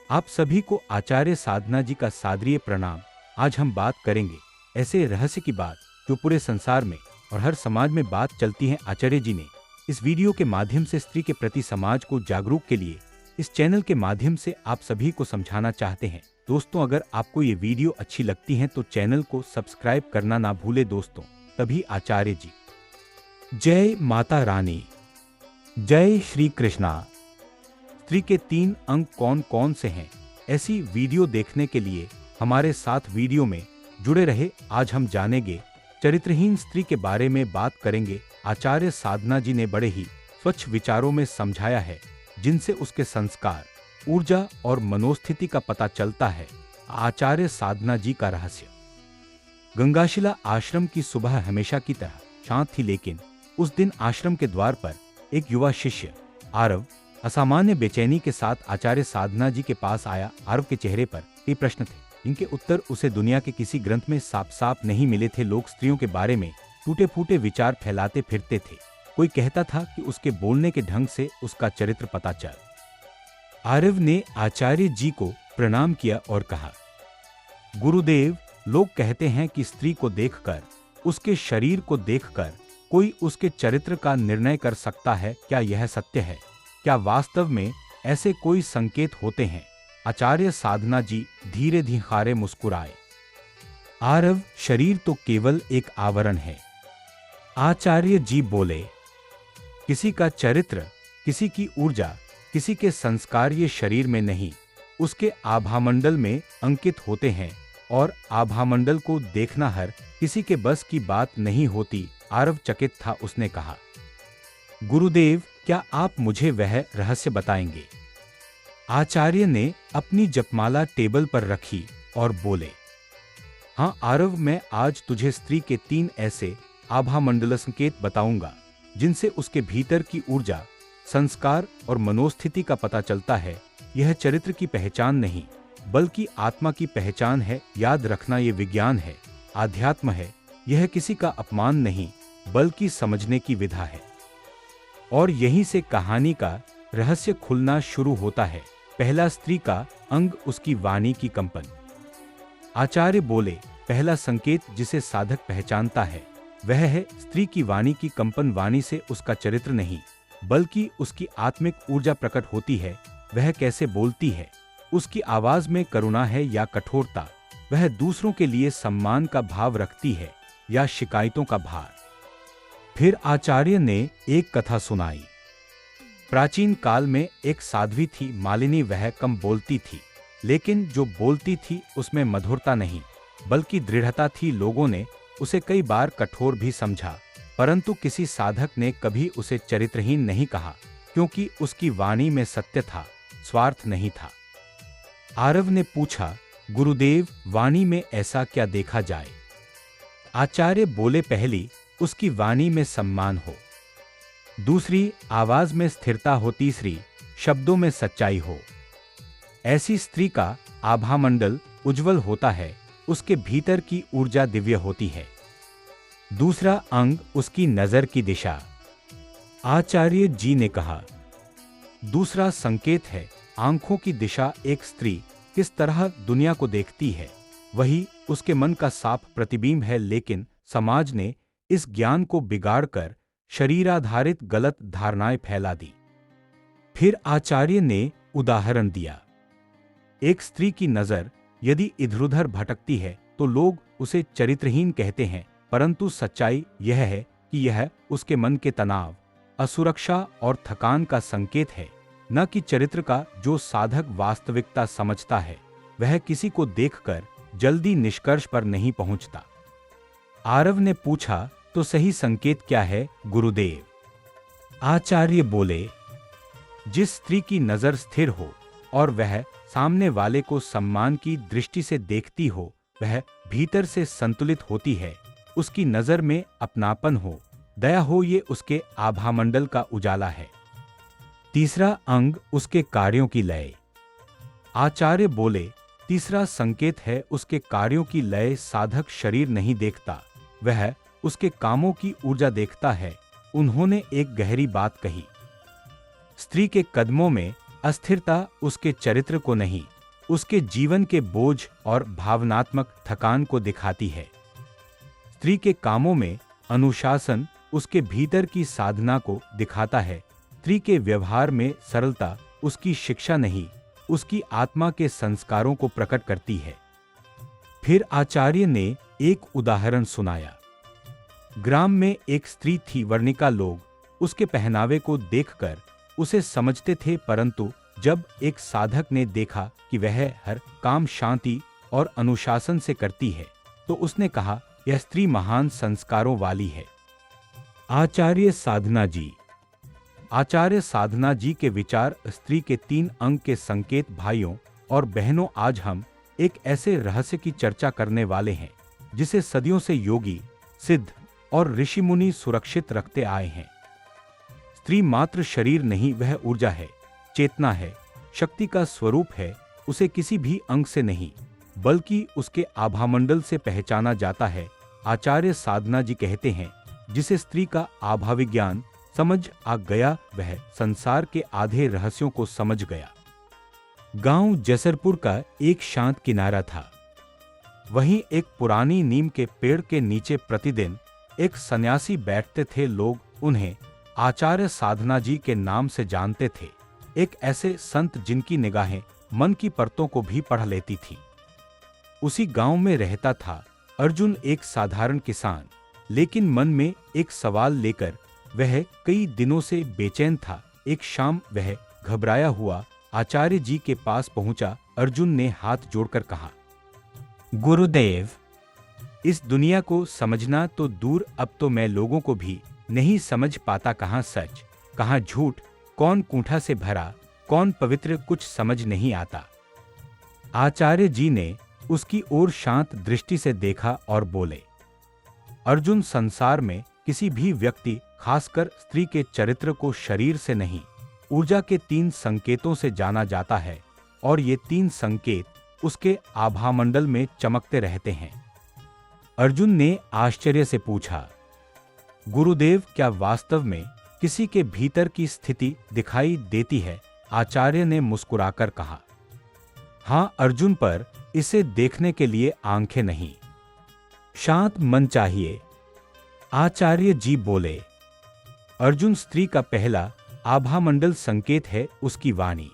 आप सभी को आचार्य साधना जी का सादरीय प्रणाम। आज हम बात करेंगे ऐसे रहस्य की बात जो पूरे संसार में और हर समाज में बात चलती है। आचार्य जी ने इस वीडियो के माध्यम से स्त्री के प्रति समाज को जागरूक के लिए इस चैनल के माध्यम से आप सभी को समझाना चाहते हैं। दोस्तों, अगर आपको ये वीडियो अच्छी लगती है तो चैनल को सब्सक्राइब करना ना भूले दोस्तों। तभी आचार्य जी। जय माता रानी, जय श्री कृष्णा। स्त्री के 3 अंग कौन कौन से हैं? ऐसी वीडियो देखने के लिए हमारे साथ वीडियो में जुड़े रहे। आज हम जानेंगे चरित्रहीन स्त्री के बारे में बात करेंगे। आचार्य साधना जी ने बड़े ही स्वच्छ विचारों में समझाया है, जिनसे उसके संस्कार, ऊर्जा और मनोस्थिति का पता चलता है। आचार्य साधना जी का रहस्य। गंगाशिला आश्रम की सुबह हमेशा की तरह शांत थी, लेकिन उस दिन आश्रम के द्वार पर एक युवा शिष्य आरव असामान्य बेचैनी के साथ आचार्य साधना जी के पास आया। आरव के चेहरे पर कई प्रश्न थे, इनके उत्तर उसे दुनिया के किसी ग्रंथ में साफ साफ नहीं मिले थे। लोग स्त्रियों के बारे में टूटे फूटे विचार फैलाते फिरते थे। कोई कहता था कि उसके बोलने के ढंग से उसका चरित्र पता चल। आरव ने आचार्य जी को प्रणाम किया और कहा, गुरुदेव, लोग कहते हैं कि स्त्री को देखकर, उसके शरीर को देखकर कोई उसके चरित्र का निर्णय कर सकता है। क्या यह सत्य है? क्या वास्तव में ऐसे कोई संकेत होते हैं? आचार्य साधना जी धीरे धीरे मुस्कुराए। आरव, शरीर तो केवल एक आवरण है। आचार्य जी बोले, किसी का चरित्र, किसी की ऊर्जा, किसी के संस्कार ये शरीर में नहीं, उसके आभामंडल में अंकित होते हैं, और आभामंडल को देखना हर किसी के बस की बात नहीं होती। आरव चकित था। उसने कहा, गुरुदेव, क्या आप मुझे वह रहस्य बताएंगे? आचार्य ने अपनी जपमाला टेबल पर रखी और बोले, हाँ आरव, मैं आज तुझे स्त्री के 3 ऐसे आभामंडल संकेत बताऊंगा, जिनसे उसके भीतर की ऊर्जा, संस्कार और मनोस्थिति का पता चलता है। यह चरित्र की पहचान नहीं, बल्कि आत्मा की पहचान है। याद रखना, ये विज्ञान है, आध्यात्म है। यह किसी का अपमान नहीं, बल्कि समझने की विधा है। और यहीं से कहानी का रहस्य खुलना शुरू होता है। पहला स्त्री का अंग, उसकी वाणी की कंपन। आचार्य बोले, पहला संकेत जिसे साधक पहचानता है वह है स्त्री की वाणी की कंपन। वाणी से उसका चरित्र नहीं, बल्कि उसकी आत्मिक ऊर्जा प्रकट होती है। वह कैसे बोलती है, उसकी आवाज में करुणा है या कठोरता, वह दूसरों के लिए सम्मान का भाव रखती है या शिकायतों का भार। फिर आचार्य ने एक कथा सुनाई। प्राचीन काल में एक साध्वी थी, मालिनी। वह कम बोलती थी, लेकिन जो बोलती थी उसमें मधुरता नहीं, बल्कि दृढ़ता थी। लोगों ने उसे कई बार कठोर भी समझा, परंतु किसी साधक ने कभी उसे चरित्रहीन नहीं कहा, क्योंकि उसकी वाणी में सत्य था, स्वार्थ नहीं था। आरव ने पूछा, गुरुदेव, वाणी में ऐसा क्या देखा जाए? आचार्य बोले, पहली, उसकी वाणी में सम्मान हो, दूसरी, आवाज में स्थिरता हो, तीसरी, शब्दों में सच्चाई हो। ऐसी स्त्री का आभामंडल उज्जवल होता है, उसके भीतर की ऊर्जा दिव्य होती है। दूसरा अंग, उसकी नजर की दिशा। आचार्य जी ने कहा, दूसरा संकेत है आंखों की दिशा। एक स्त्री किस तरह दुनिया को देखती है, वही उसके मन का साफ प्रतिबिंब है। लेकिन समाज ने इस ज्ञान को बिगाड़कर शरीराधारित गलत धारणाएं फैला दी। फिर आचार्य ने उदाहरण दिया, एक स्त्री की नजर यदि इधर-उधर भटकती है तो लोग उसे चरित्रहीन कहते हैं, परंतु सच्चाई यह है कि यह उसके मन के तनाव, असुरक्षा और थकान का संकेत है, न कि चरित्र का। जो साधक वास्तविकता समझता है वह किसी को देखकर जल्दी निष्कर्ष पर नहीं पहुंचता। आरव ने पूछा, तो सही संकेत क्या है गुरुदेव? आचार्य बोले, जिस स्त्री की नजर स्थिर हो और वह सामने वाले को सम्मान की दृष्टि से देखती हो, वह भीतर से संतुलित होती है। उसकी नजर में अपनापन हो, दया हो, ये उसके आभामंडल का उजाला है। तीसरा अंग, उसके कार्यों की लय। आचार्य बोले, तीसरा संकेत है उसके कार्यों की लय। साधक शरीर नहीं देखता, वह उसके कामों की ऊर्जा देखता है। उन्होंने एक गहरी बात कही, स्त्री के कदमों में अस्थिरता उसके चरित्र को नहीं उसके जीवन के बोझ और भावनात्मक थकान को दिखाती है। स्त्री के कामों में अनुशासन उसके भीतर की साधना को दिखाता है। स्त्री के व्यवहार में सरलता उसकी शिक्षा नहीं, उसकी आत्मा के संस्कारों को प्रकट करती है। फिर आचार्य ने एक उदाहरण सुनाया। ग्राम में एक स्त्री थी, वर्णिका। लोग उसके पहनावे को देखकर उसे समझते थे, परंतु जब एक साधक ने देखा कि वह हर काम शांति और अनुशासन से करती है, तो उसने कहा, यह स्त्री महान संस्कारों वाली है। आचार्य साधना जी। आचार्य साधना जी के विचार स्त्री के 3 अंग के संकेत। भाइयों और बहनों, आज हम एक ऐसे रहस्य की चर्चा करने वाले हैं जिसे सदियों से योगी, सिद्ध और ऋषि मुनि सुरक्षित रखते आए हैं। स्त्री मात्र शरीर नहीं, वह ऊर्जा है, चेतना है, शक्ति का स्वरूप है। उसे किसी भी अंग से नहीं, बल्कि उसके आभामंडल से पहचाना जाता है। आचार्य साधना जी कहते हैं, जिसे स्त्री का आभाविज्ञान समझ आ गया, वह संसार के आधे रहस्यों को समझ गया। गांव जसरपुर का एक शांत किनारा था। वहीं एक पुरानी नीम के पेड़ के नीचे प्रतिदिन एक सन्यासी बैठते थे। लोग उन्हें आचार्य साधना जी के नाम से जानते थे, एक ऐसे संत जिनकी निगाहें मन की परतों को भी पढ़ लेती थी। उसी गांव में रहता था अर्जुन, एक साधारण किसान, लेकिन मन में एक सवाल लेकर वह कई दिनों से बेचैन था। एक शाम वह घबराया हुआ आचार्य जी के पास पहुंचा। अर्जुन ने हाथ जोड़कर कहा, गुरुदेव, इस दुनिया को समझना तो दूर, अब तो मैं लोगों को भी नहीं समझ पाता। कहाँ सच, कहाँ झूठ, कौन कूठा से भरा, कौन पवित्र, कुछ समझ नहीं आता। आचार्य जी ने उसकी ओर शांत दृष्टि से देखा और बोले, अर्जुन, संसार में किसी भी व्यक्ति, खासकर स्त्री के चरित्र को शरीर से नहीं, ऊर्जा के 3 संकेतों से जाना जाता है, और ये 3 संकेत उसके आभामंडल में चमकते रहते हैं। अर्जुन ने आश्चर्य से पूछा, गुरुदेव, क्या वास्तव में किसी के भीतर की स्थिति दिखाई देती है? आचार्य ने मुस्कुराकर कहा, हाँ अर्जुन, पर इसे देखने के लिए आंखें नहीं, शांत मन चाहिए। आचार्य जी बोले, अर्जुन, स्त्री का पहला आभामंडल संकेत है उसकी वाणी।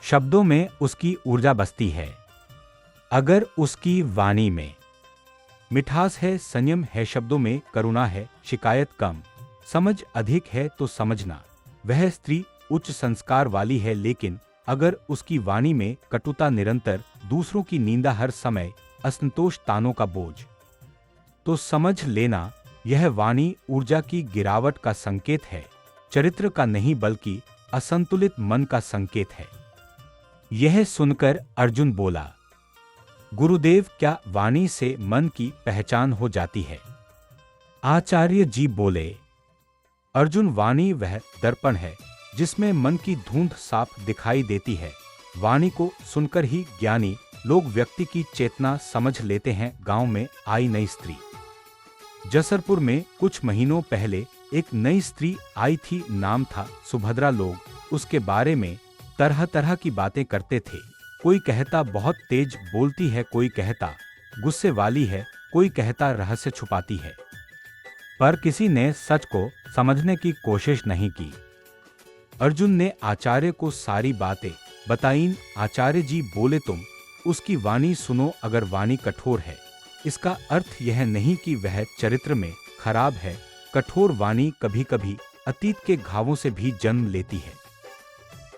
शब्दों में उसकी ऊर्जा बसती है। अगर उसकी वाणी में मिठास है, संयम है, शब्दों में करुणा है, शिकायत कम, समझ अधिक है, तो समझना वह स्त्री उच्च संस्कार वाली है। लेकिन अगर उसकी वाणी में कटुता, निरंतर दूसरों की निंदा, हर समय असंतोष, तानों का बोझ, तो समझ लेना यह वाणी ऊर्जा की गिरावट का संकेत है, चरित्र का नहीं बल्कि असंतुलित मन का संकेत है। यह सुनकर अर्जुन बोला, गुरुदेव, क्या वाणी से मन की पहचान हो जाती है? आचार्य जी बोले, अर्जुन, वाणी वह दर्पण है जिसमें मन की धुंध साफ दिखाई देती है। वाणी को सुनकर ही ज्ञानी लोग व्यक्ति की चेतना समझ लेते हैं। गांव में आई नई स्त्री। जसरपुर में कुछ महीनों पहले एक नई स्त्री आई थी, नाम था सुभद्रा। लोग उसके बारे में तरह तरह की बातें करते थे। कोई कहता बहुत तेज बोलती है, कोई कहता गुस्से वाली है, कोई कहता रहस्य छुपाती है, पर किसी ने सच को समझने की कोशिश नहीं की। अर्जुन ने आचार्य को सारी बातें बताईं। आचार्य जी बोले, तुम उसकी वाणी सुनो। अगर वाणी कठोर है, इसका अर्थ यह नहीं कि वह चरित्र में खराब है। कठोर वाणी कभी कभी अतीत के घावों से भी जन्म लेती है।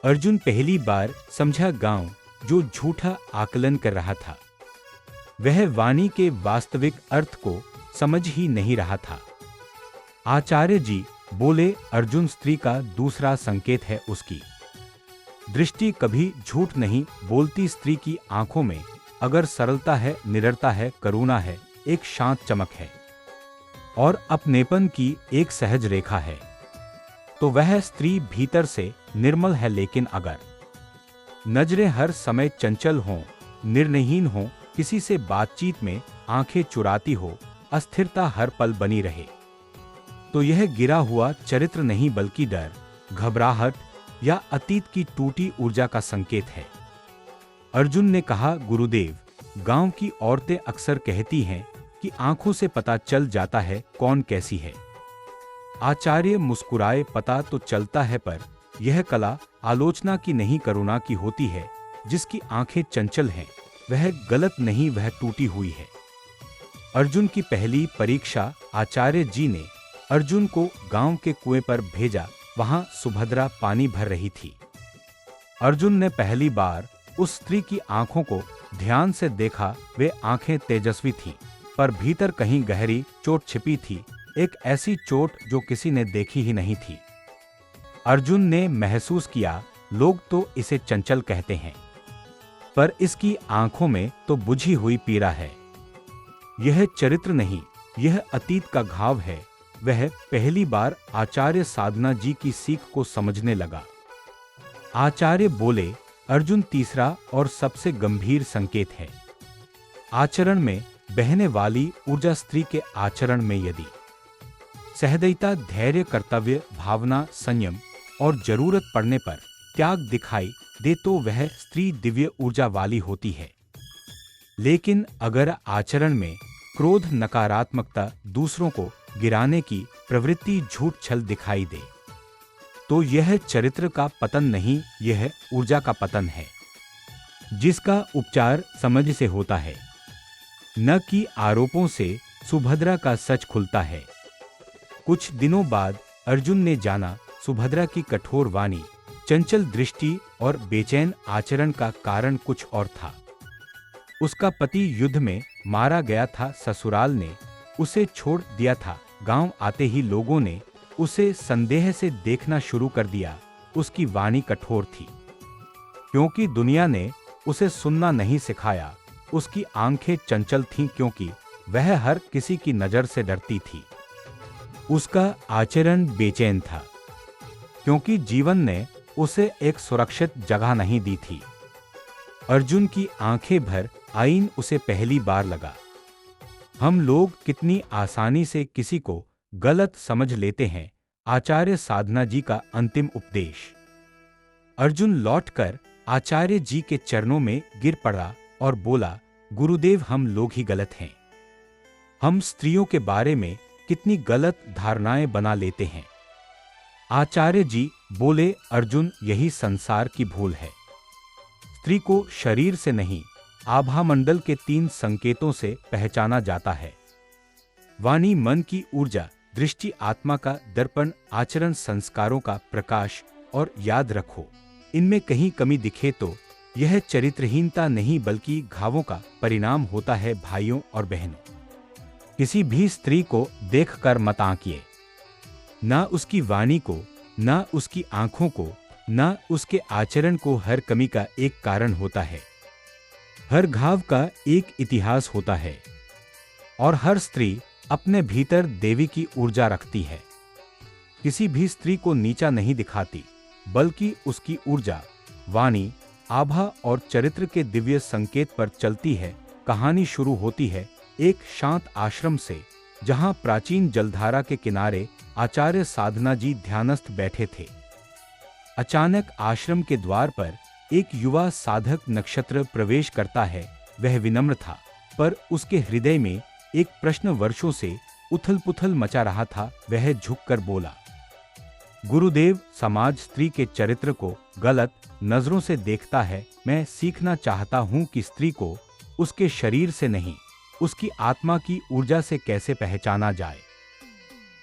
अर्जुन पहली बार समझा, गांव जो झूठा आकलन कर रहा था, वह वाणी के वास्तविक अर्थ को समझ ही नहीं रहा था। आचार्य जी बोले, अर्जुन, स्त्री का दूसरा संकेत है उसकी दृष्टि। कभी झूठ नहीं बोलती। स्त्री की आंखों में अगर सरलता है, निडरता है, करुणा है, एक शांत चमक है और अपनेपन की एक सहज रेखा है, तो वह स्त्री भीतर से निर्मल है। लेकिन अगर नजरें हर समय चंचल हों, निर्णयहीन हों, किसी से बातचीत में आंखें चुराती हो, अस्थिरता हर पल बनी रहे, तो यह गिरा हुआ चरित्र नहीं बल्कि डर, घबराहट या अतीत की टूटी ऊर्जा का संकेत है। अर्जुन ने कहा, गुरुदेव, गांव की औरतें अक्सर कहती हैं कि आंखों से पता चल जाता है कौन कैसी है। आचार्य मुस्कुराए, पता तो चलता है, पर यह कला आलोचना की नहीं करुणा की होती है। जिसकी आंखें चंचल हैं वह गलत नहीं, वह टूटी हुई है। अर्जुन की पहली परीक्षा। आचार्य जी ने अर्जुन को गांव के कुएं पर भेजा। वहां सुभद्रा पानी भर रही थी। अर्जुन ने पहली बार उस स्त्री की आंखों को ध्यान से देखा। वे आंखें तेजस्वी थीं, पर भीतर कहीं गहरी चोट छिपी थी, एक ऐसी चोट जो किसी ने देखी ही नहीं थी। अर्जुन ने महसूस किया, लोग तो इसे चंचल कहते हैं, पर इसकी आंखों में तो बुझी हुई पीड़ा है। यह चरित्र नहीं, यह अतीत का घाव है। वह पहली बार आचार्य साधना जी की सीख को समझने लगा। आचार्य बोले, अर्जुन, तीसरा और सबसे गंभीर संकेत है। आचरण में बहने वाली ऊर्जा। स्त्री के आचरण में यदि सहृदयता, धैर्य, कर्तव्य भावना, संयम और जरूरत पड़ने पर त्याग दिखाई दे तो वह स्त्री दिव्य ऊर्जा वाली होती है। लेकिन अगर आचरण में क्रोध, नकारात्मकता, दूसरों को गिराने की प्रवृत्ति, झूठ, छल दिखाई दे तो यह चरित्र का पतन नहीं, यह ऊर्जा का पतन है, जिसका उपचार समझ से होता है, न कि आरोपों से। सुभद्रा का सच खुलता है। कुछ दिनों बाद अर्जुन ने जाना, सुभद्रा की कठोर वाणी, चंचल दृष्टि और बेचैन आचरण का कारण कुछ और था। उसका पति युद्ध में मारा गया था। ससुराल ने उसे छोड़ दिया था। गांव आते ही लोगों ने उसे संदेह से देखना शुरू कर दिया। उसकी वाणी कठोर थी, क्योंकि दुनिया ने उसे सुनना नहीं सिखाया। उसकी आंखें चंचल थीं, क्योंकि वह हर किसी की नजर से डरती थी। उसका आचरण बेचैन था, क्योंकि जीवन ने उसे एक सुरक्षित जगह नहीं दी थी। अर्जुन की आंखें भर आईं, उसे पहली बार लगा, हम लोग कितनी आसानी से किसी को गलत समझ लेते हैं। आचार्य साधना जी का अंतिम उपदेश। अर्जुन लौटकर आचार्य जी के चरणों में गिर पड़ा और बोला, गुरुदेव, हम लोग ही गलत हैं। हम स्त्रियों के बारे में कितनी गलत धारणाएं बना लेते हैं। आचार्य जी बोले, अर्जुन, यही संसार की भूल है। स्त्री को शरीर से नहीं, आभामंडल के 3 संकेतों से पहचाना जाता है। वाणी मन की ऊर्जा, दृष्टि आत्मा का दर्पण, आचरण संस्कारों का प्रकाश। और याद रखो, इनमें कहीं कमी दिखे तो यह चरित्रहीनता नहीं बल्कि घावों का परिणाम होता है। भाइयों और बहनों, किसी भी स्त्री को देखकर मत आंकिए, ना उसकी वाणी को, ना उसकी आंखों को, ना उसके आचरण को। हर कमी का एक कारण होता है, हर घाव का एक इतिहास होता है, और हर स्त्री अपने भीतर देवी की ऊर्जा रखती है। किसी भी स्त्री को नीचा नहीं दिखाती, बल्कि उसकी ऊर्जा, वाणी, आभा और चरित्र के दिव्य संकेत पर चलती है। कहानी शुरू होती है एक शांत आश्रम से, जहां प्राचीन जलधारा के किनारे आचार्य साधना जी ध्यानस्थ बैठे थे। अचानक आश्रम के द्वार पर एक युवा साधक नक्षत्र प्रवेश करता है। वह विनम्र था, पर उसके हृदय में एक प्रश्न वर्षों से उथल पुथल मचा रहा था। वह झुककर बोला, गुरुदेव, समाज स्त्री के चरित्र को गलत नजरों से देखता है। मैं सीखना चाहता हूँ कि स्त्री को उसके शरीर से नहीं, उसकी आत्मा की ऊर्जा से कैसे पहचाना जाए।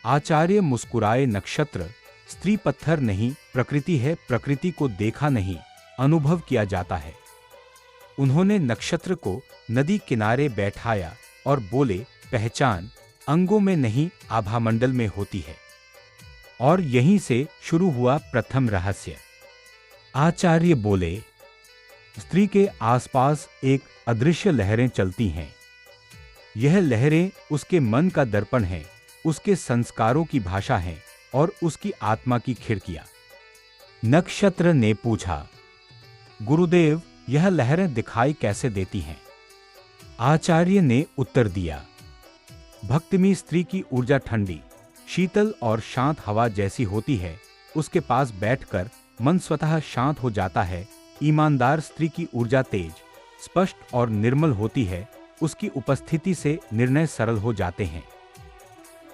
आचार्य मुस्कुराए, नक्षत्र स्त्री पत्थर नहीं, प्रकृति है। प्रकृति को देखा नहीं, अनुभव किया जाता है। उन्होंने नक्षत्र को नदी किनारे बैठाया और बोले, पहचान अंगों में नहीं, आभामंडल में होती है। और यहीं से शुरू हुआ प्रथम रहस्य। आचार्य बोले, स्त्री के आसपास एक अदृश्य लहरें चलती हैं। यह लहरें उसके मन का दर्पण है, उसके संस्कारों की भाषा है और उसकी आत्मा की खिड़कियां। नक्षत्र ने पूछा, गुरुदेव, यह लहरें दिखाई कैसे देती हैं? आचार्य ने उत्तर दिया, भक्तिमयी स्त्री की ऊर्जा ठंडी, शीतल और शांत हवा जैसी होती है। उसके पास बैठकर मन स्वतः शांत हो जाता है। ईमानदार स्त्री की ऊर्जा तेज, स्पष्ट और निर्मल होती है, उसकी उपस्थिति से निर्णय सरल हो जाते हैं।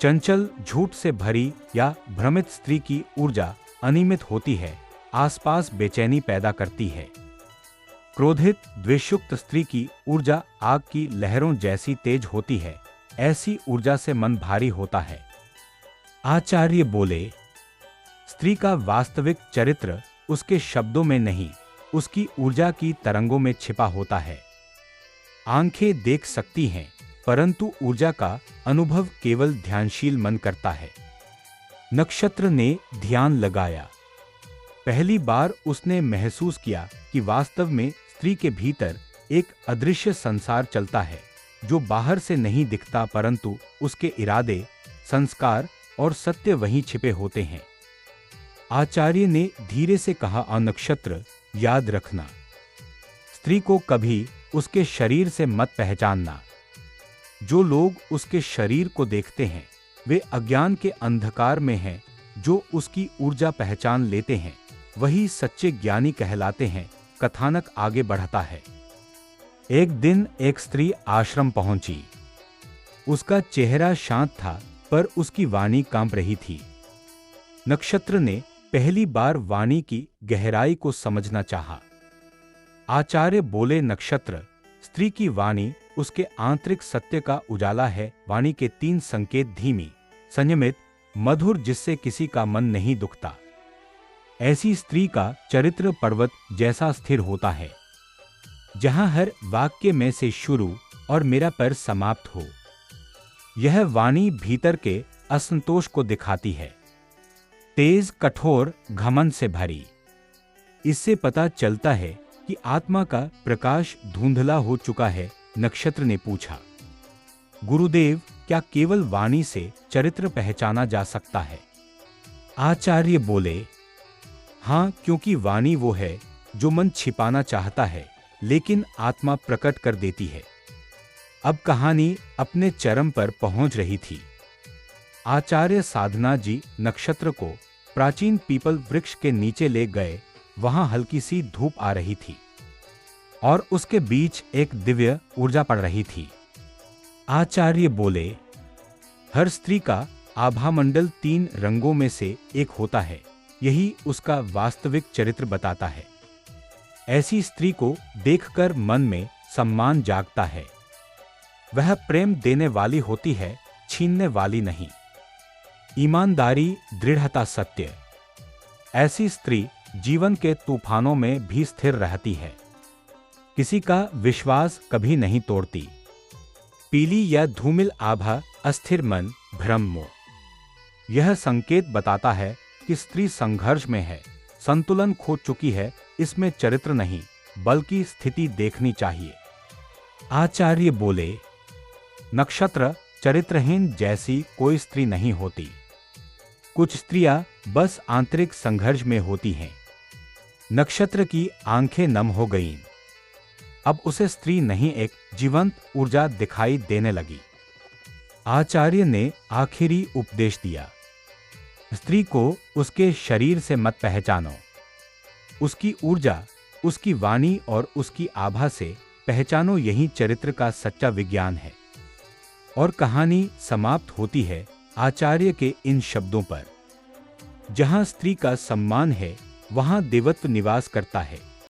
चंचल, झूठ से भरी या भ्रमित स्त्री की ऊर्जा अनियमित होती है, आसपास बेचैनी पैदा करती है। क्रोधित, द्वेषयुक्त स्त्री की ऊर्जा आग की लहरों जैसी तेज होती है, ऐसी ऊर्जा से मन भारी होता है। आचार्य बोले, स्त्री का वास्तविक चरित्र उसके शब्दों में नहीं, उसकी ऊर्जा की तरंगों में छिपा होता है। आंखें देख सकती हैं, परंतु ऊर्जा का अनुभव केवल ध्यानशील मन करता है। नक्षत्र ने ध्यान लगाया। पहली बार उसने महसूस किया कि वास्तव में स्त्री के भीतर एक अदृश्य संसार चलता है, जो बाहर से नहीं दिखता, परंतु उसके इरादे, संस्कार और सत्य वहीं छिपे होते हैं। आचार्य ने धीरे से कहा, नक्षत्र, याद रखना, स्त्री को कभी उसके शरीर से मत पहचानना। जो लोग उसके शरीर को देखते हैं वे अज्ञान के अंधकार में हैं। जो उसकी ऊर्जा पहचान लेते हैं वही सच्चे ज्ञानी कहलाते हैं। कथानक आगे बढ़ता है। एक दिन एक स्त्री आश्रम पहुंची। उसका चेहरा शांत था, पर उसकी वाणी कांप रही थी। नक्षत्र ने पहली बार वाणी की गहराई को समझना चाहा। आचार्य बोले, नक्षत्र, स्त्री की वाणी उसके आंतरिक सत्य का उजाला है। वाणी के 3 संकेत: धीमी, संयमित, मधुर, जिससे किसी का मन नहीं दुखता। ऐसी स्त्री का चरित्र पर्वत जैसा स्थिर होता है, जहां हर वाक्य में से शुरू और मेरा पर समाप्त हो। यह वाणी भीतर के असंतोष को दिखाती है, तेज, कठोर, घमंड से भरी। इससे पता चलता है कि आत्मा का प्रकाश धुंधला हो चुका है। नक्षत्र ने पूछा, गुरुदेव, क्या केवल वाणी से चरित्र पहचाना जा सकता है? आचार्य बोले, हाँ, क्योंकि वाणी वो है जो मन छिपाना चाहता है, लेकिन आत्मा प्रकट कर देती है। अब कहानी अपने चरम पर पहुंच रही थी। आचार्य साधना जी नक्षत्र को प्राचीन पीपल वृक्ष के नीचे ले गए। वहां हल्की सी धूप आ रही थी और उसके बीच एक दिव्य ऊर्जा पड़ रही थी। आचार्य बोले, हर स्त्री का आभामंडल 3 रंगों में से एक होता है। यही उसका वास्तविक चरित्र बताता है। ऐसी स्त्री को देखकर मन में सम्मान जागता है। वह प्रेम देने वाली होती है, छीनने वाली नहीं। ईमानदारी, दृढ़ता, सत्य। ऐसी स्त्री जीवन के तूफानों में भी स्थिर रहती है, किसी का विश्वास कभी नहीं तोड़ती। पीली या धूमिल आभा, अस्थिर मन, भ्रम, मोह। यह संकेत बताता है कि स्त्री संघर्ष में है, संतुलन खो चुकी है। इसमें चरित्र नहीं, बल्कि स्थिति देखनी चाहिए। आचार्य बोले, नक्षत्र, चरित्रहीन जैसी कोई स्त्री नहीं होती। कुछ स्त्रियां बस आंतरिक संघर्ष में होती हैं। नक्षत्र की आंखें नम हो गईं। अब उसे स्त्री नहीं, एक जीवंत ऊर्जा दिखाई देने लगी। आचार्य ने आखिरी उपदेश दिया, स्त्री को उसके शरीर से मत पहचानो। उसकी ऊर्जा, उसकी वाणी और उसकी आभा से पहचानो। यही चरित्र का सच्चा विज्ञान है। और कहानी समाप्त होती है आचार्य के इन शब्दों पर, जहां स्त्री का सम्मान है वहां देवत्व निवास करता है।